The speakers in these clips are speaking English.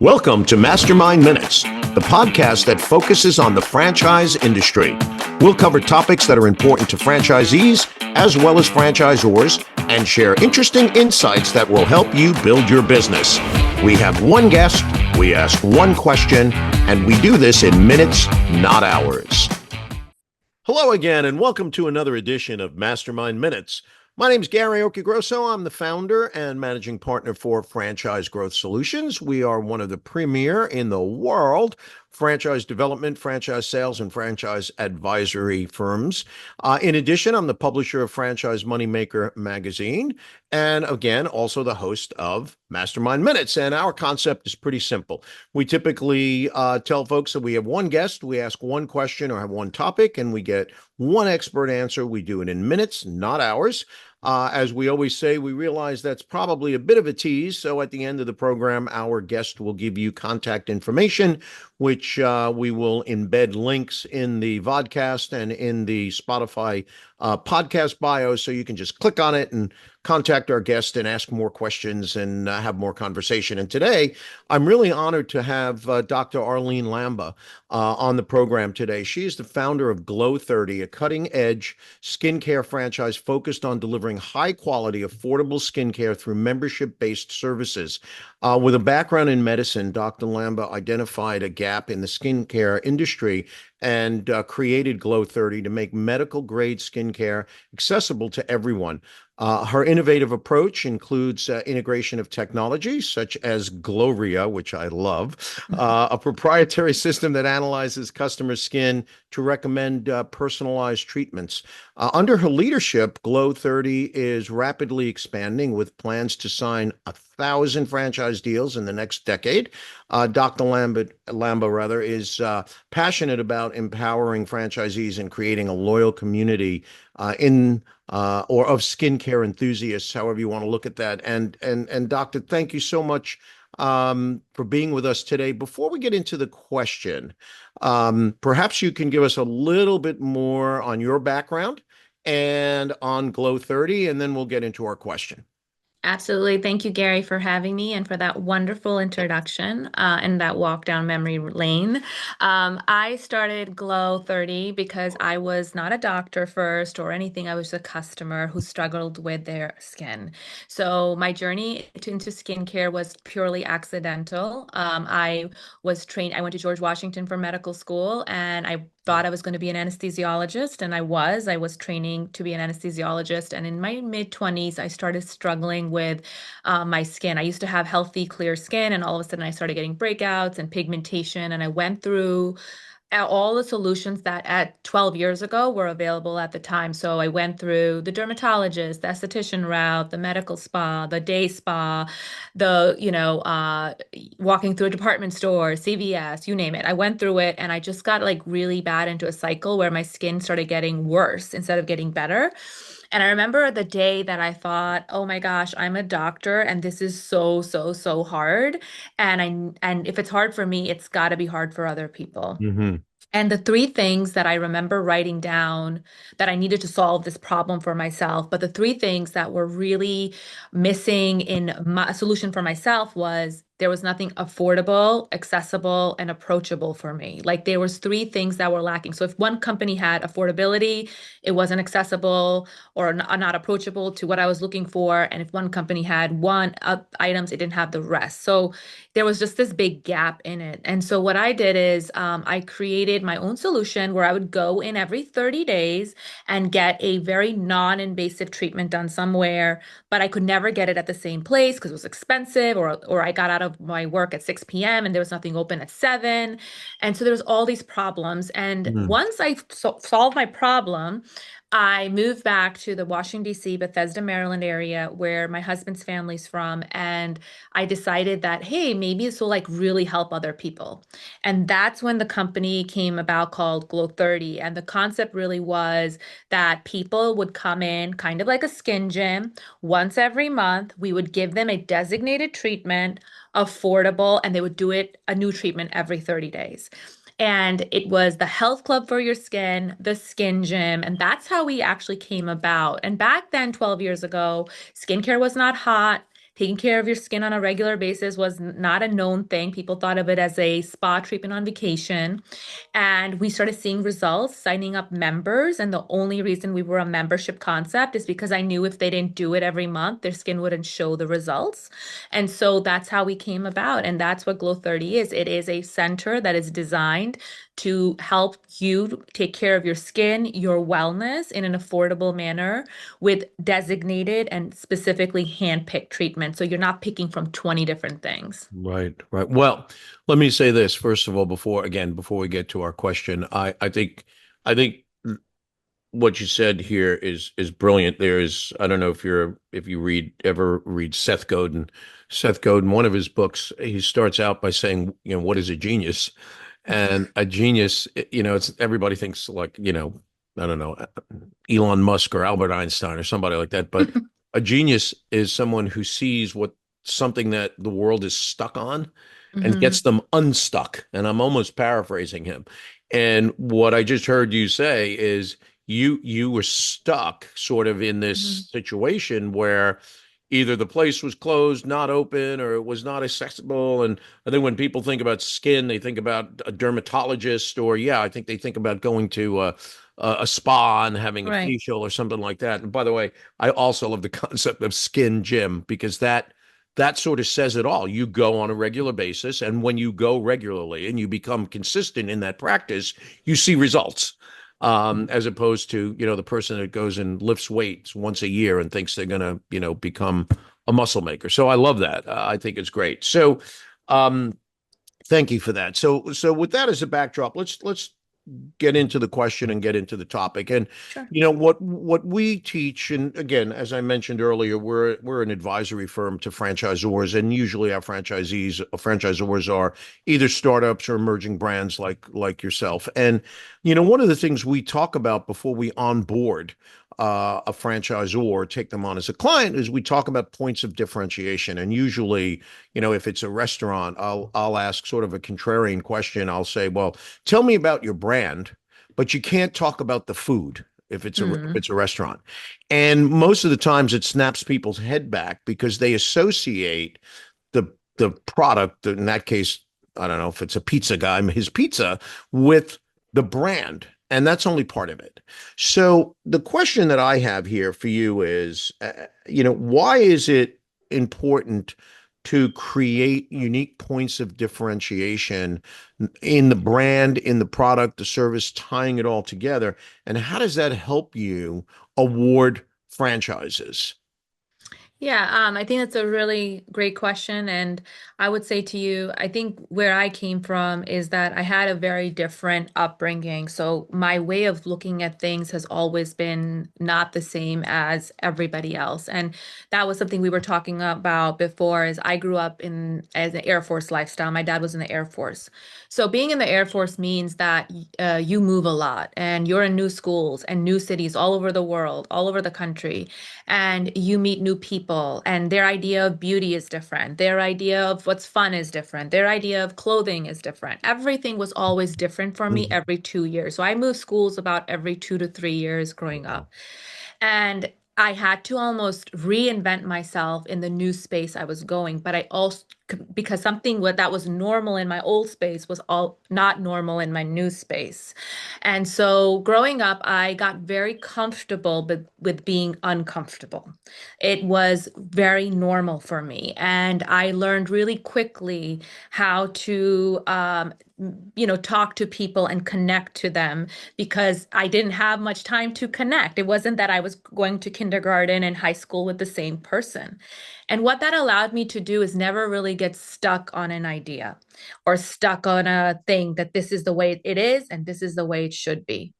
Welcome to MasterMind Minutes, the podcast that focuses on the franchise industry. We'll cover topics that are important to franchisees as well as franchisors and share interesting insights that will help you build your business. We have one guest, we ask one question, and we do this in minutes, not hours. Hello again, and welcome to another edition of MasterMind Minutes. My name is Gary Occhiogrosso. I'm the founder and managing partner for Franchise Growth Solutions. We are one of the premier in the world franchise development, franchise sales, and franchise advisory firms. In addition, I'm the publisher of Franchise Moneymaker magazine, and again, also the host of MasterMind Minutes. And our concept is pretty simple. We typically tell folks that we have one guest, we ask one question or have one topic, and we get one expert answer. We do it in minutes, not hours. As we always say, we realize that's probably a bit of a tease. So at the end of the program, our guest will give you contact information, which we will embed links in the vodcast and in the Spotify podcast bio. So you can just click on it and contact our guest and ask more questions and have more conversation. And today, I'm really honored to have Dr. Arlene Lamba on the program today. She is the founder of Glow 30, a cutting-edge skincare franchise focused on delivering high-quality, affordable skincare through membership-based services. With a background in medicine, Dr. Lamba identified a gap in the skincare industry and created Glow 30 to make medical-grade skincare accessible to everyone. Her innovative approach includes integration of technology such as Gloria, which I love, a proprietary system that analyzes customer skin to recommend personalized treatments. Under her leadership, Glow 30 is rapidly expanding with plans to sign 1,000 franchise deals in the next decade. Dr. Lamba is passionate about empowering franchisees and creating a loyal community or of skincare enthusiasts, however you want to look at that. And Doctor, thank you so much for being with us today. Before we get into the question, perhaps you can give us a little bit more on your background and on Glow 30, and then we'll get into our question. Absolutely. Thank you, Gary, for having me and for that wonderful introduction and that walk down memory lane. I started Glow 30 because I was not a doctor first or anything. I was a customer who struggled with their skin. So my journey into skincare was purely accidental. I went to George Washington for medical school, and I thought I was going to be an anesthesiologist, and I was training to be an anesthesiologist. And in my mid-20s, I started struggling with my skin. I used to have healthy, clear skin, and all of a sudden I started getting breakouts and pigmentation. And I went through all the solutions that at 12 years ago were available at the time. So I went through the dermatologist, the esthetician route, the medical spa, the day spa, walking through a department store, CVS, you name it. I went through it, and I just got like really bad into a cycle where my skin started getting worse instead of getting better. And I remember the day that I thought, oh my gosh, I'm a doctor and this is so, so, so hard. And if it's hard for me, it's got to be hard for other people. Mm-hmm. And the three things that I remember writing down that I needed to solve this problem for myself, but the three things that were really missing in my solution for myself was there was nothing affordable, accessible, and approachable for me. Like there was three things that were lacking. So if one company had affordability, it wasn't accessible or not approachable to what I was looking for. And if one company had one items, it didn't have the rest. So there was just this big gap in it. And so what I did is I created my own solution where I would go in every 30 days and get a very non-invasive treatment done somewhere, but I could never get it at the same place because it was expensive, or I got out of my work at 6 p.m. and there was nothing open at 7. And so there was all these problems. And once I solved my problem, I moved back to the Washington, D.C., Bethesda, Maryland area where my husband's family's from. And I decided that, hey, maybe this will like really help other people. And that's when the company came about called Glow 30. And the concept really was that people would come in kind of like a skin gym once every month. We would give them a designated treatment, affordable, and they would do it a new treatment every 30 days. And it was the health club for your skin, the skin gym. And that's how we actually came about. And back then, 12 years ago, skincare was not hot. Taking care of your skin on a regular basis was not a known thing. People thought of it as a spa treatment on vacation. And we started seeing results, signing up members. And the only reason we were a membership concept is because I knew if they didn't do it every month, their skin wouldn't show the results. And so that's how we came about. And that's what Glow 30 is. It is a center that is designed to help you take care of your skin, your wellness in an affordable manner with designated and specifically hand-picked treatment. So you're not picking from 20 different things. Right, right. Well, let me say this first of all, before we get to our question, I think what you said here is brilliant. I don't know if you ever read Seth Godin. Seth Godin, one of his books, he starts out by saying, what is a genius? And a genius, it's everybody thinks like, I don't know, Elon Musk or Albert Einstein or somebody like that. But a genius is someone who sees something that the world is stuck on and Hmm. gets them unstuck. And I'm almost paraphrasing him. And what I just heard you say is you were stuck sort of in Hmm. this situation where either the place was closed, not open, or it was not accessible. And I think when people think about skin, they think about a dermatologist, or I think they think about going to a spa and having a Right. facial or something like that. And by the way, I also love the concept of skin gym because that sort of says it all. You go on a regular basis, and when you go regularly and you become consistent in that practice, you see results. As opposed to, the person that goes and lifts weights once a year and thinks they're going to, become a muscle maker. So I love that. I think it's great. So, um, thank you for that. So with that as a backdrop, let's get into the question and get into the topic. And Sure. what we teach, and again, as I mentioned earlier, we're an advisory firm to franchisors, and usually our franchisors are either startups or emerging brands like yourself. And one of the things we talk about before we onboard a franchisor, take them on as a client, is we talk about points of differentiation. And usually, if it's a restaurant, I'll ask sort of a contrarian question. I'll say, well, tell me about your brand, but you can't talk about the food if Hmm. it's a restaurant. And most of the times it snaps people's head back because they associate the product, in that case, I don't know if it's a pizza guy, his pizza, with the brand. And that's only part of it. So the question that I have here for you is, why is it important to create unique points of differentiation in the brand, in the product, the service, tying it all together? And how does that help you award franchises? Yeah, I think that's a really great question. And I would say to you, I think where I came from is that I had a very different upbringing. So my way of looking at things has always been not the same as everybody else. And that was something we were talking about before, is I grew up in as an Air Force lifestyle. My dad was in the Air Force. So being in the Air Force means that you move a lot and you're in new schools and new cities all over the world, all over the country, and you meet new people, and their idea of beauty is different, their idea of what's fun is different, their idea of clothing is different. Everything was always different for me Mhm. every 2 years. So I moved schools about every 2 to 3 years growing Wow. up. And I had to almost reinvent myself in the new space I was going. But I also, because something that was normal in my old space was all not normal in my new space. And so growing up, I got very comfortable with being uncomfortable. It was very normal for me. And I learned really quickly how to, talk to people and connect to them, because I didn't have much time to connect. It wasn't that I was going to kindergarten and high school with the same person. And what that allowed me to do is never really get stuck on an idea or stuck on a thing that this is the way it is and this is the way it should be.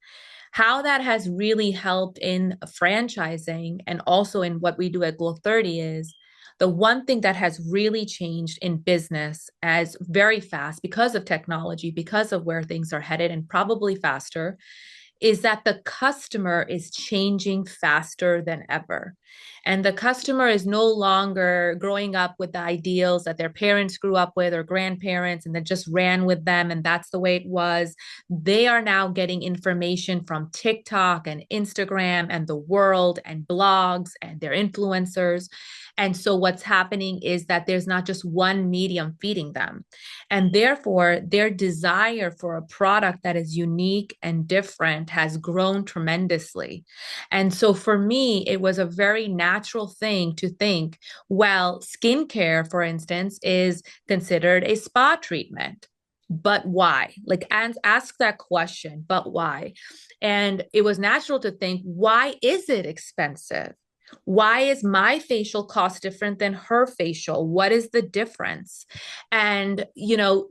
How that has really helped in franchising and also in what we do at Glow 30 is the one thing that has really changed in business as very fast because of technology, because of where things are headed, and probably faster, is that the customer is changing faster than ever. And the customer is no longer growing up with the ideals that their parents grew up with or grandparents and then just ran with them. And that's the way it was. They are now getting information from TikTok and Instagram and the world and blogs and their influencers. And so what's happening is that there's not just one medium feeding them. And therefore, their desire for a product that is unique and different has grown tremendously. And so for me, it was a very natural thing to think, well, skincare, for instance, is considered a spa treatment. But why? Like, and ask that question, but why? And it was natural to think, why is it expensive? Why is my facial cost different than her facial? What is the difference? And,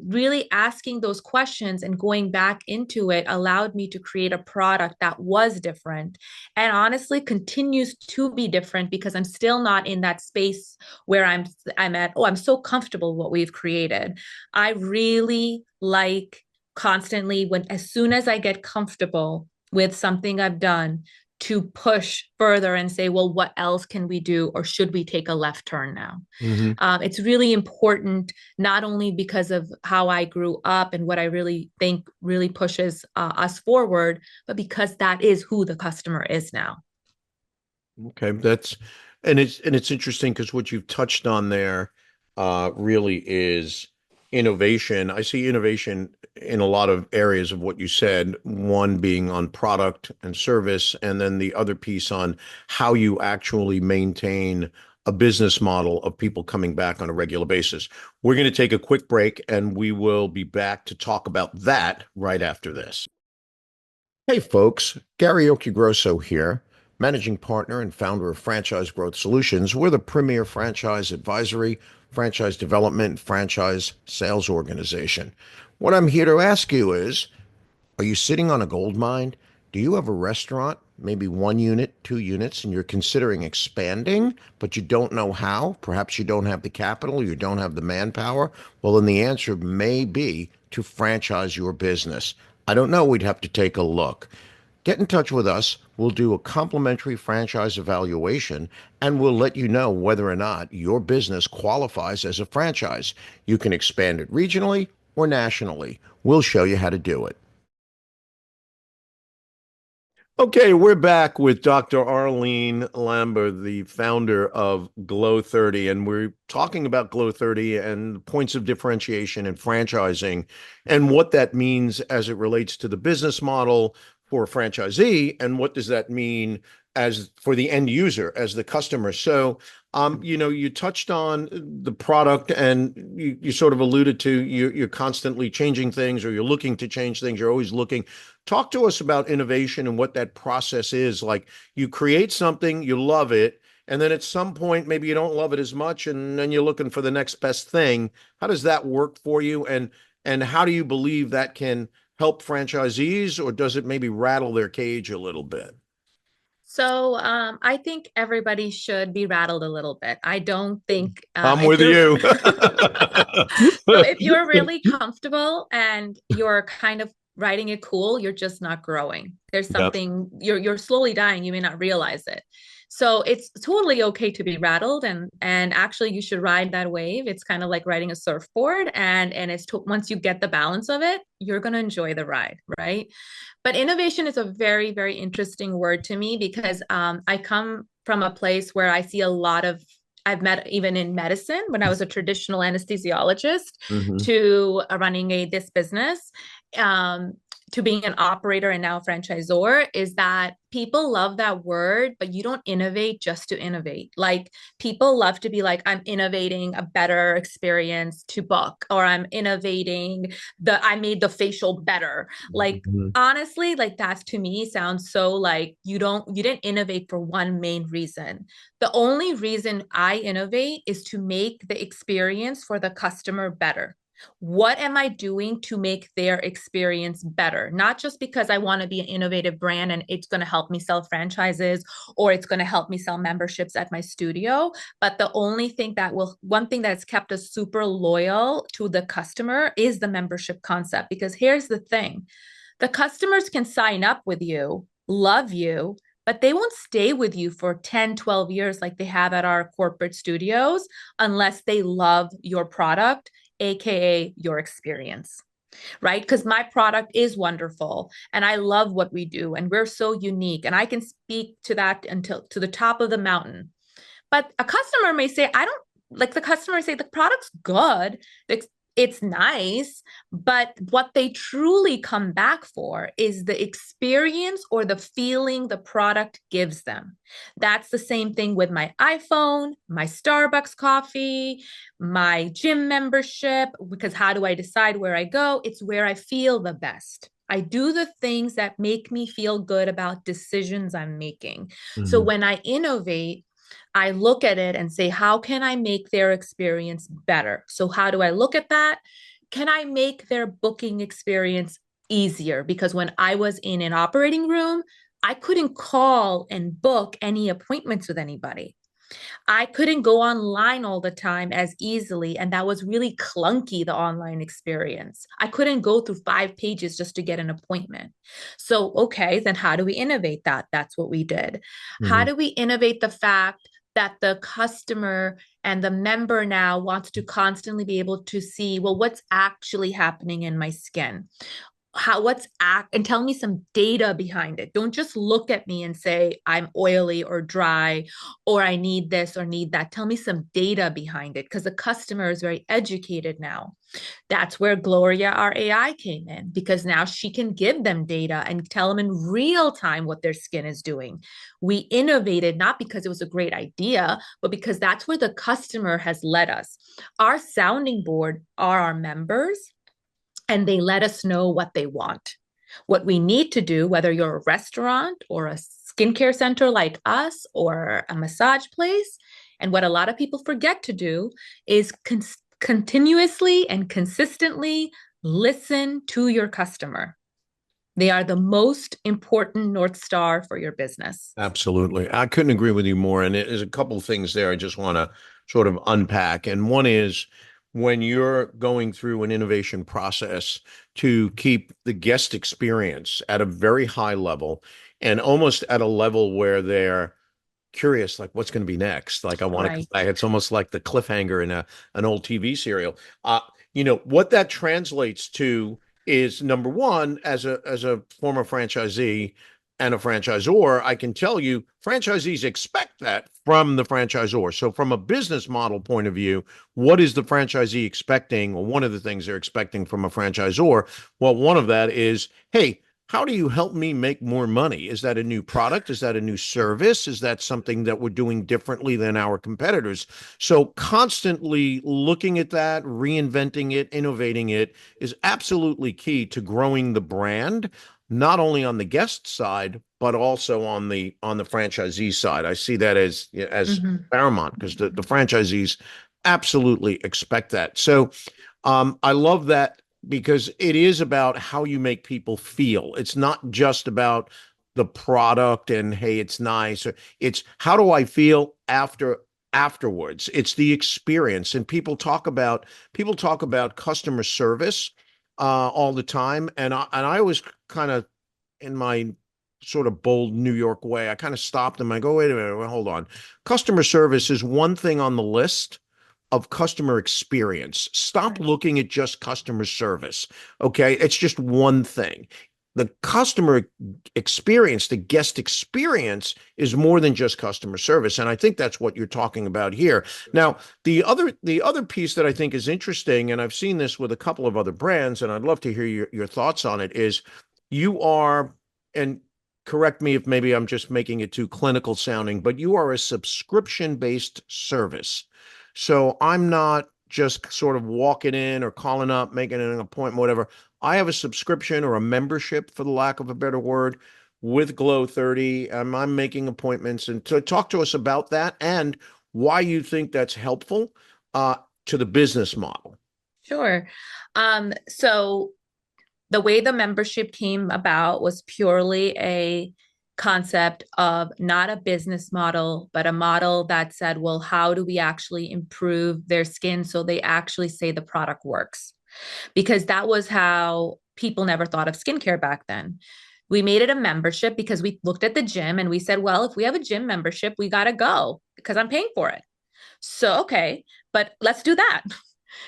really asking those questions and going back into it allowed me to create a product that was different and honestly continues to be different because I'm still not in that space where I'm at, oh, I'm so comfortable with what we've created. I really like constantly when as soon as I get comfortable with something I've done to push further and say, well, what else can we do? Or should we take a left turn now? Hmm. It's really important, not only because of how I grew up and what I really think really pushes us forward, but because that is who the customer is now. Okay, it's interesting because what you've touched on there really is innovation. I see innovation in a lot of areas of what you said, one being on product and service, and then the other piece on how you actually maintain a business model of people coming back on a regular basis. We're going to take a quick break and we will be back to talk about that right after this. Hey folks, Gary Occhiogrosso here, managing partner and founder of Franchise Growth Solutions. We're the premier franchise advisory, franchise development, and franchise sales organization. What I'm here to ask you is, are you sitting on a gold mine? Do you have a restaurant, maybe 1 unit, 2 units, and you're considering expanding, but you don't know how? Perhaps you don't have the capital, you don't have the manpower. Well, then the answer may be to franchise your business. I don't know. We'd have to take a look. Get in touch with us. We'll do a complimentary franchise evaluation and we'll let you know whether or not your business qualifies as a franchise. You can expand it regionally or nationally. We'll show you how to do it. Okay, we're back with Dr. Arlene Lambert, the founder of Glow 30, and we're talking about Glow 30 and points of differentiation and franchising and what that means as it relates to the business model for a franchisee and what does that mean as for the end user, as the customer. So, you touched on the product and you sort of alluded to you're constantly changing things or you're looking to change things. You're always looking. Talk to us about innovation and what that process is. Like you create something, you love it, and then at some point, maybe you don't love it as much, and then you're looking for the next best thing. How does that work for you? And how do you believe that can help franchisees, or does it maybe rattle their cage a little bit? So I think everybody should be rattled a little bit. I don't think I'm if with you're you. so if you're really comfortable and you're kind of writing it cool, you're just not growing. There's Yep. something you're slowly dying. You may not realize it. So it's totally okay to be rattled and actually you should ride that wave. It's kind of like riding a surfboard and once you get the balance of it, you're going to enjoy the ride, right? But innovation is a very, very interesting word to me because I come from a place where I see a lot of, I've met even in medicine when I was a traditional anesthesiologist Hmm. to running this business. Um, to being an operator and now a franchisor is that people love that word, but you don't innovate just to innovate. Like people love to be like, I'm innovating a better experience to book, or I'm innovating I made the facial better. Like honestly, like that's to me sounds so like you didn't innovate for one main reason. The only reason I innovate is to make the experience for the customer better. What am I doing to make their experience better? Not just because I want to be an innovative brand and it's going to help me sell franchises or it's going to help me sell memberships at my studio, but one thing that's kept us super loyal to the customer is the membership concept. Because here's the thing, the customers can sign up with you, love you, but they won't stay with you for 10, 12 years like they have at our corporate studios unless they love your product, AKA your experience, right? Because my product is wonderful and I love what we do and we're so unique. And I can speak to that until to the top of the mountain. But a customer may say, I don't like the customer say the product's good. It's nice, but what they truly come back for is the experience or the feeling the product gives them. That's the same thing with my iPhone, my Starbucks coffee, my gym membership, because how do I decide where I go? It's where I feel the best. I do the things that make me feel good about decisions I'm making. So Mhm. when I innovate, I look at it and say, how can I make their experience better? So, how do I look at that? Can I make their booking experience easier? Because when I was in an operating room, I couldn't call and book any appointments with anybody. I couldn't go online all the time as easily. And that was really clunky, the online experience. I couldn't go through 5 pages just to get an appointment. So, okay, then how do we innovate that? That's what we did. How Mhm. do we innovate the fact that the customer and the member now wants to constantly be able to see, well, what's actually happening in my skin? How what's act and tell me some data behind it. Don't just look at me and say I'm oily or dry or I need this or need that. Tell me some data behind it because the customer is very educated now. That's where Gloria, our AI, came in because now she can give them data and tell them in real time what their skin is doing. We innovated not because it was a great idea, but because that's where the customer has led us. Our sounding board are our members and they let us know what they want. What we need to do, whether you're a restaurant or a skincare center like us or a massage place, and what a lot of people forget to do is continuously and consistently listen to your customer. They are the most important North Star for your business. Absolutely. I couldn't agree with you more. And there's a couple of things there I just want to sort of unpack. And one is when you're going through an innovation process to keep the guest experience at a very high level and almost at a level where they're curious, like what's going to be next. Like I want to come Right. back. It's almost like the cliffhanger in an old TV serial. What that translates to is number one, as a former franchisee and a franchisor, I can tell you franchisees expect that from the franchisor. So from a business model point of view, what is the franchisee expecting? Or one of the things they're expecting from a franchisor? Well, one of that is, hey, how do you help me make more money? Is that a new product? Is that a new service? Is that something that we're doing differently than our competitors? So constantly looking at that, reinventing it, innovating it is absolutely key to growing the brand, not only on the guest side, but also on the franchisee side. I see that as Mm-hmm. paramount because the franchisees absolutely expect that. So I love that because it is about how you make people feel. It's not just about the product and hey, it's nice. It's how do I feel afterwards. It's the experience. And people talk about customer service all the time. And I always kind of in my sort of bold New York way, I kind of stopped them. I go, wait a minute, well, hold on. Customer service is one thing on the list of customer experience. Stop Right. looking at just customer service. Okay. It's just one thing. The customer experience, the guest experience is more than just customer service. And I think that's what you're talking about here. Now, the other piece that I think is interesting, and I've seen this with a couple of other brands, and I'd love to hear your thoughts on it, is you are, and correct me if maybe I'm just making it too clinical sounding, but you are a subscription-based service. So I'm not just sort of walking in or calling up, making an appointment, whatever. I have a subscription or a membership, for the lack of a better word, with Glow 30. I'm making appointments. And to talk to us about that and why you think that's helpful uh, to the business model. Sure. So the way the membership came about was purely a concept of not a business model, but a model that said, well, how do we actually improve their skin so they actually say the product works? Because that was how people never thought of skincare back then. We made it a membership because we looked at the gym and we said, well, if we have a gym membership, we got to go because I'm paying for it. So, okay, but let's do that.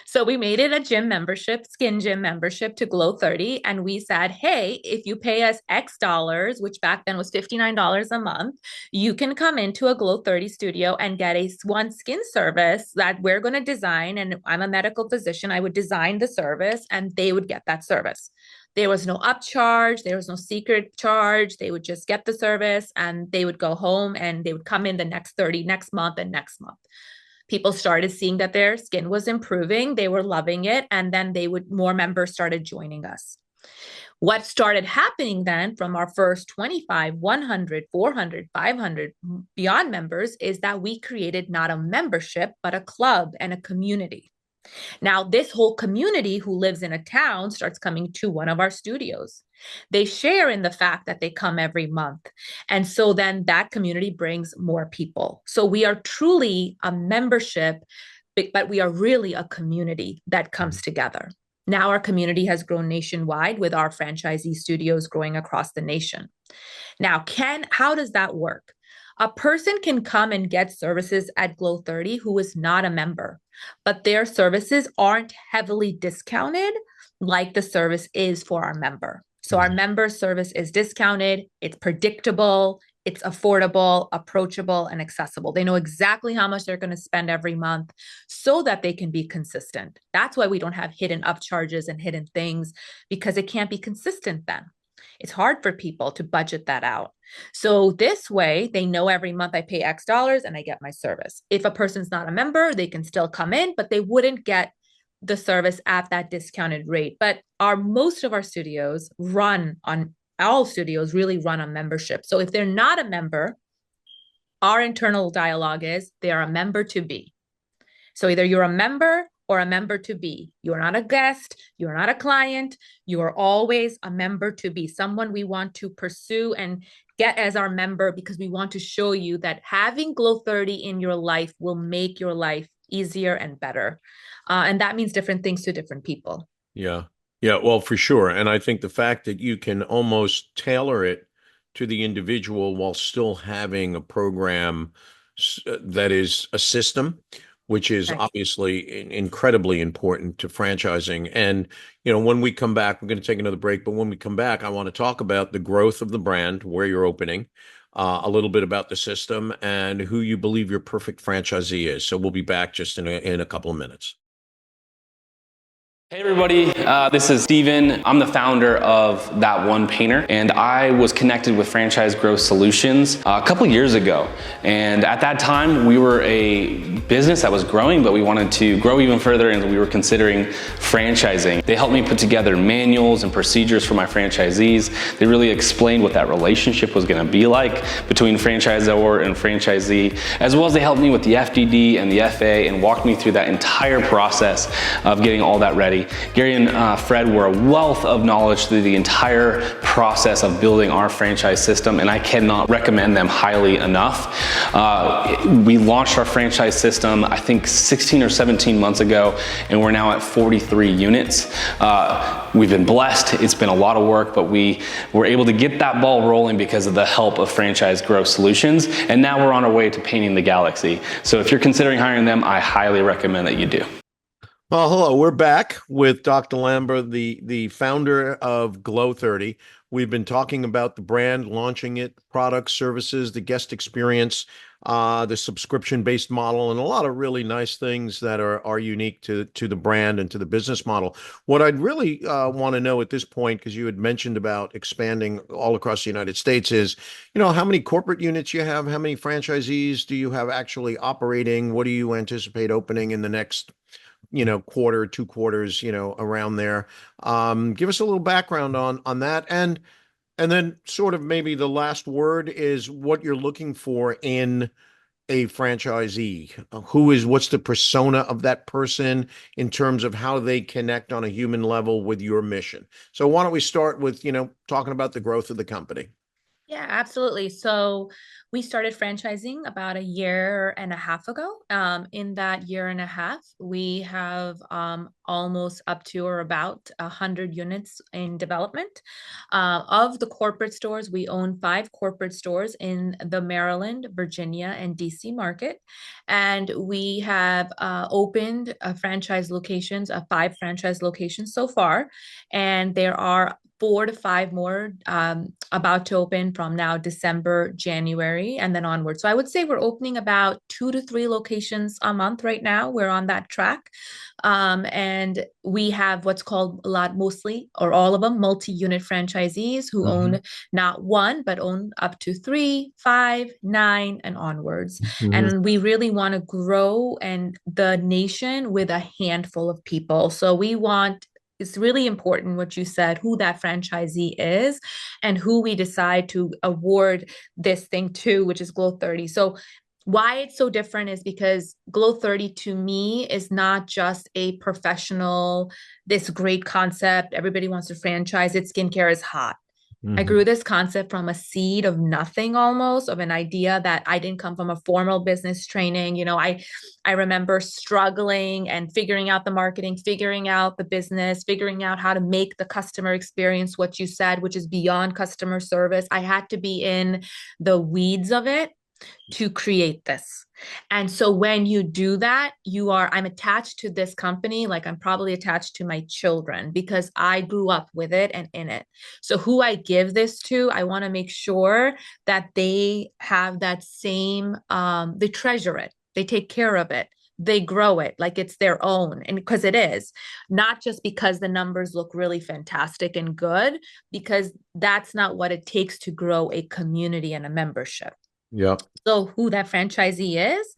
So we made it a gym membership, skin gym membership to Glow 30. And we said, hey, if you pay us X dollars, which back then was $59 a month, you can come into a Glow 30 studio and get a one skin service that we're going to design. And I'm a medical physician. I would design the service and they would get that service. There was no upcharge. There was no secret charge. They would just get the service and they would go home and they would come in the next 30, next month and next month. People started seeing that their skin was improving. They were loving it. And then more members started joining us. What started happening then from our first 25, 100, 400, 500 beyond members is that we created not a membership, but a club and a community. Now, this whole community who lives in a town starts coming to one of our studios. They share in the fact that they come every month. And so then that community brings more people. So we are truly a membership, but we are really a community that comes together. Now our community has grown nationwide with our franchisee studios growing across the nation. Now, how does that work? A person can come and get services at Glow 30 who is not a member, but their services aren't heavily discounted like the service is for our member. So our member service is discounted, it's predictable, it's affordable, approachable, and accessible. They know exactly how much they're going to spend every month so that they can be consistent. That's why we don't have hidden upcharges and hidden things, because it can't be consistent then. It's hard for people to budget that out. So this way, they know every month I pay X dollars and I get my service. If a person's not a member, they can still come in, but they wouldn't get the service at that discounted rate. But most of our studios all studios really run on membership. So if they're not a member, our internal dialogue is they are a member to be. So either you're a member or a member to be. You're not a guest, you're not a client, you are always a member to be, someone we want to pursue and get as our member, because we want to show you that having Glow 30 in your life will make your life easier and better. And that means different things to different people. Yeah. Yeah, well, for sure. And I think the fact that you can almost tailor it to the individual while still having a program that is a system, which is Right. obviously incredibly important to franchising. And, when we come back, we're going to take another break. But when we come back, I want to talk about the growth of the brand, where you're opening, a little bit about the system, and who you believe your perfect franchisee is. So we'll be back just in a couple of minutes. Hey everybody, this is Steven. I'm the founder of That One Painter, and I was connected with Franchise Growth Solutions a couple years ago. And at that time, we were a business that was growing, but we wanted to grow even further, and we were considering franchising. They helped me put together manuals and procedures for my franchisees. They really explained what that relationship was going to be like between franchisor and franchisee, as well as they helped me with the FDD and the FA and walked me through that entire process of getting all that ready. Gary and Fred were a wealth of knowledge through the entire process of building our franchise system, and I cannot recommend them highly enough. We launched our franchise system, I think 16 or 17 months ago, and we're now at 43 units. We've been blessed. It's been a lot of work, but we were able to get that ball rolling because of the help of Franchise Growth Solutions, and now we're on our way to painting the galaxy. So if you're considering hiring them, I highly recommend that you do. Well, hello. We're back with Dr. Lambert, the founder of Glow 30. We've been talking about the brand, launching it, products, services, the guest experience, the subscription-based model, and a lot of really nice things that are unique to the brand and to the business model. What I'd really want to know at this point, because you had mentioned about expanding all across the United States, is, how many corporate units you have, how many franchisees do you have actually operating? What do you anticipate opening in the next quarter, 2 quarters, around there. Give us a little background on that. And then sort of maybe the last word is what you're looking for in a franchisee. What's the persona of that person in terms of how they connect on a human level with your mission? So why don't we start with, talking about the growth of the company? Yeah, absolutely. So we started franchising about a year and a half ago. In that year and a half, we have almost up to or about 100 units in development. Of the corporate stores, we own 5 corporate stores in the Maryland, Virginia, and DC market. And we have opened franchise locations, 5 franchise locations so far. And there are 4 to 5 more about to open from now December, January, and then onward. So I would say we're opening about 2 to 3 locations a month right now. We're on that track. And we have what's called a lot, mostly or all of them, multi-unit franchisees who Mm-hmm. own not one, but own up to 3, 5, 9, and onwards. Mm-hmm. And we really want to grow and the nation with a handful of people. So we want it's really important what you said, who that franchisee is and who we decide to award this thing to, which is Glow 30. So why it's so different is because Glow 30 to me is not just a professional, this great concept. Everybody wants to franchise it. Skincare is hot. I Mm-hmm. grew this concept from a seed of nothing almost, of an idea that I didn't come from a formal business training. I remember struggling and figuring out the marketing, figuring out the business, figuring out how to make the customer experience what you said, which is beyond customer service. I had to be in the weeds of it to create this. And so when you do that, I'm attached to this company, like I'm probably attached to my children because I grew up with it and in it. So who I give this to, I want to make sure that they have that same, they treasure it, they take care of it. They grow it like it's their own. And because it is, not just because the numbers look really fantastic and good, because that's not what it takes to grow a community and a membership. Yep. So, who that franchisee is,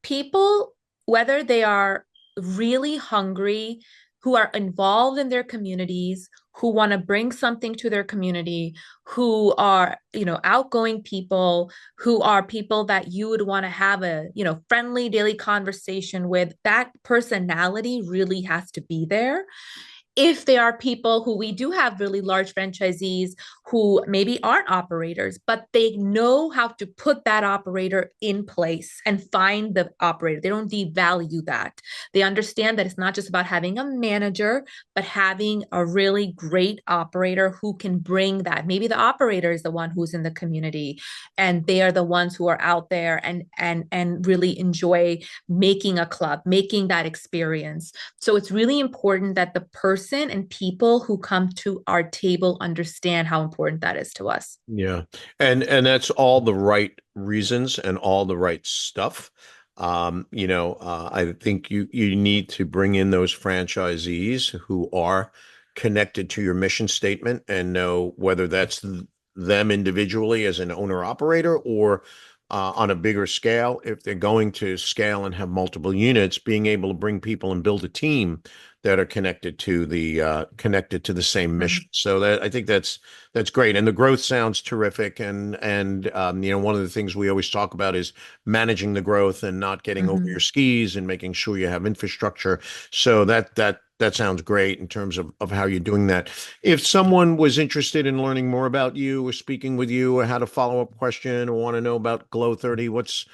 people, whether they are really hungry, who are involved in their communities, who want to bring something to their community, who are, outgoing people, who are people that you would want to have a, friendly daily conversation with, that personality really has to be there. If there are people who we do have really large franchisees who maybe aren't operators, but they know how to put that operator in place and find the operator. They don't devalue that. They understand that it's not just about having a manager, but having a really great operator who can bring that. Maybe the operator is the one who's in the community and they are the ones who are out there and really enjoy making a club, making that experience. So it's really important that the person and people who come to our table understand how important that is to us. Yeah. And that's all the right reasons and all the right stuff. I think you need to bring in those franchisees who are connected to your mission statement and know whether that's them individually as an owner operator or on a bigger scale. If they're going to scale and have multiple units, being able to bring people and build a team that are connected to the same mission. Mhm. So that I think that's great, and the growth sounds terrific. And one of the things we always talk about is managing the growth and not getting over your Mhm. skis and making sure you have infrastructure. So that sounds great in terms of how you're doing that. If someone was interested in learning more about you or speaking with you or had a follow-up question or want to know about Glow 30, what's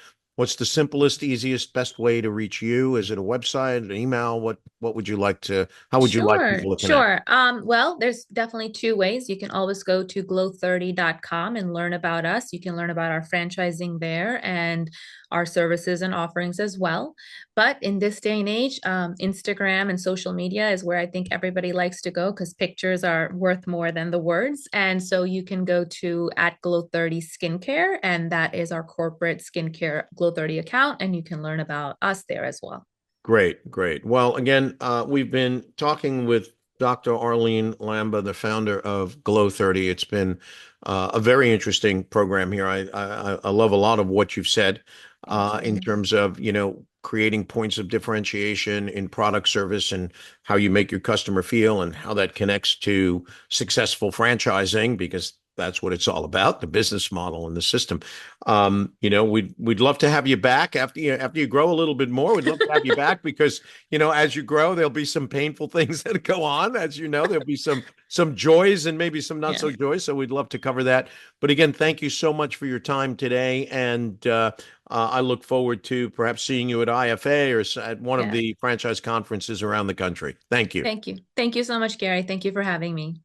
the simplest, easiest, best way to reach you? Is it a website, an email? What would you like to, how would you like Sure, people to connect? sure. Well, there's definitely 2 ways. You can always go to glow30.com and learn about us. You can learn about our franchising there and our services and offerings as well. But in this day and age, Instagram and social media is where I think everybody likes to go because pictures are worth more than the words. And so you can go to at Glow30 Skincare, and that is our corporate skincare Glow30 account, and you can learn about us there as well. Great, great. Well, again, we've been talking with Dr. Arlene Lamba, the founder of Glow 30. It's been a very interesting program here. I love a lot of what you've said Thank in you. terms of, creating points of differentiation in product service and how you make your customer feel and how that connects to successful franchising, because That's what it's all about, the business model and the system. We'd love to have you back after you grow a little bit more. We'd love to have you back because, as you grow, there'll be some painful things that go on. As you know, there'll be some joys and maybe some not so joys. So we'd love to cover that. But again, thank you so much for your time today. And I look forward to perhaps seeing you at IFA or at one of the franchise conferences around the country. Thank you. Thank you. Thank you so much, Gary. Thank you for having me.